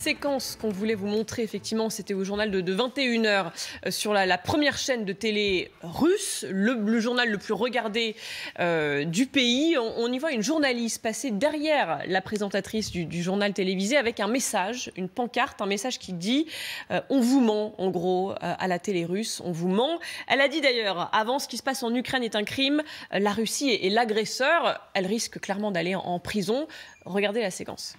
Séquence qu'on voulait vous montrer, effectivement, c'était au journal de 21 h sur la première chaîne de télé russe, le journal le plus regardé du pays. On y voit une journaliste passer derrière la présentatrice du journal télévisé avec un message, une pancarte, un message qui dit on vous ment, en gros, à la télé russe, on vous ment. Elle a dit d'ailleurs, avant, ce qui se passe en Ukraine est un crime, la Russie est l'agresseur, elle risque clairement d'aller en prison. Regardez la séquence.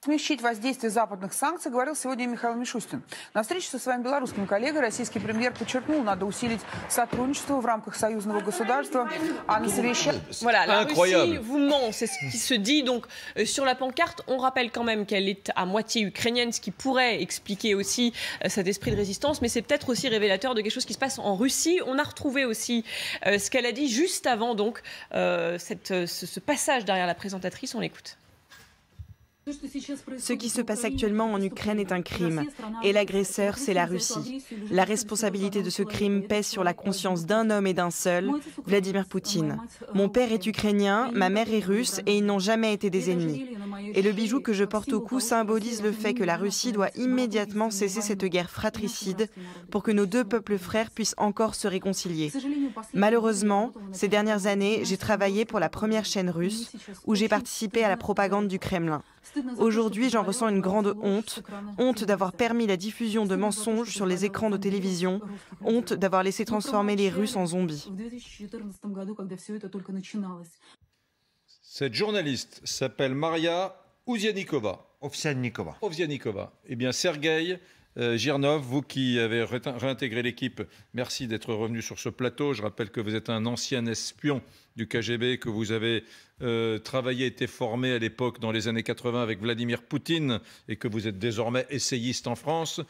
Смягчить воздействие западных санкций, говорил сегодня Михаил Мишустин. На встрече со своим белорусским коллегой российский премьер подчеркнул, надо усилить сотрудничество в рамках союзного государства. А на совещании... Voilà, la Russie vous ment, c'est ce qui se dit. Donc, sur la pancarte, on rappelle quand même qu'elle est à moitié ukrainienne, ce qui pourrait expliquer aussi cet esprit de résistance, mais c'est peut-être aussi révélateur de quelque chose qui se passe en Russie. On a retrouvé aussi ce qu'elle a dit juste avant donc, ce passage derrière la présentatrice. On l'écoute. Ce qui se passe actuellement en Ukraine est un crime, et l'agresseur, c'est la Russie. La responsabilité de ce crime pèse sur la conscience d'un homme et d'un seul, Vladimir Poutine. Mon père est ukrainien, ma mère est russe, et ils n'ont jamais été des ennemis. Et le bijou que je porte au cou symbolise le fait que la Russie doit immédiatement cesser cette guerre fratricide pour que nos deux peuples frères puissent encore se réconcilier. Malheureusement, ces dernières années, j'ai travaillé pour la première chaîne russe, où j'ai participé à la propagande du Kremlin. Aujourd'hui, j'en ressens une grande honte. Honte d'avoir permis la diffusion de mensonges sur les écrans de télévision. Honte d'avoir laissé transformer les Russes en zombies. Cette journaliste s'appelle Maria Ovsiannikova. Ovsiannikova. Eh bien, Sergueï Girnov, vous qui avez réintégré l'équipe, merci d'être revenu sur ce plateau. Je rappelle que vous êtes un ancien espion du KGB, que vous avez travaillé, été formé à l'époque dans les années 80 avec Vladimir Poutine et que vous êtes désormais essayiste en France,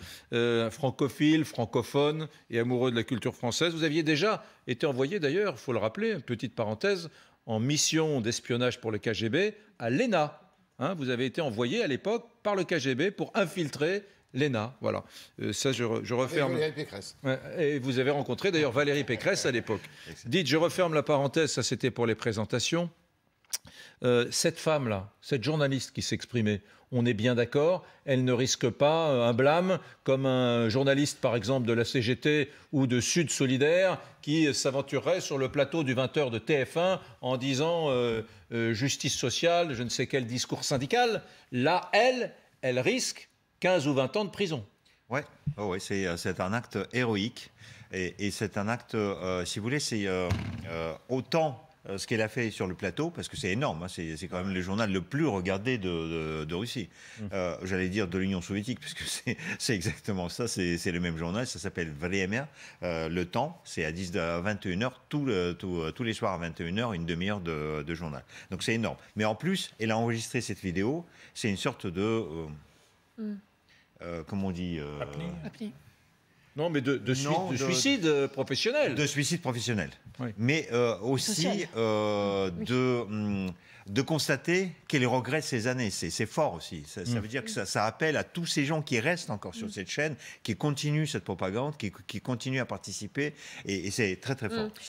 francophile, francophone et amoureux de la culture française. Vous aviez déjà été envoyé d'ailleurs, il faut le rappeler, petite parenthèse, en mission d'espionnage pour le KGB à l'ENA. Hein, vous avez été envoyé à l'époque par le KGB pour infiltrer l'ENA, voilà. Ça, je referme. Valérie Pécresse. Ouais, et vous avez rencontré d'ailleurs Valérie Pécresse à l'époque. Dites, je referme la parenthèse, ça c'était pour les présentations. Cette femme-là, cette journaliste qui s'exprimait, on est bien d'accord, elle ne risque pas un blâme comme un journaliste, par exemple, de la CGT ou de Sud Solidaire qui s'aventurerait sur le plateau du 20h de TF1 en disant justice sociale, je ne sais quel discours syndical. Là, elle risque 15 ou 20 ans de prison. Oui, c'est un acte héroïque. Et c'est un acte, si vous voulez, c'est autant ce qu'elle a fait sur le plateau, parce que c'est énorme, hein, c'est quand même le journal le plus regardé de Russie. J'allais dire de l'Union soviétique, puisque c'est exactement ça, c'est le même journal, ça s'appelle Vremya, Le Temps, c'est à 21h, tous les soirs à 21h, une demi-heure de journal. Donc c'est énorme. Mais en plus, elle a enregistré cette vidéo, c'est une sorte de... comment on dit Appli. Non, mais de suicide professionnel. De suicide professionnel. Oui. Mais aussi de constater qu'elle regrette ces années. C'est fort aussi. Ça veut dire que ça appelle à tous ces gens qui restent encore sur cette chaîne, qui continuent cette propagande, qui continuent à participer. Et c'est très, très fort.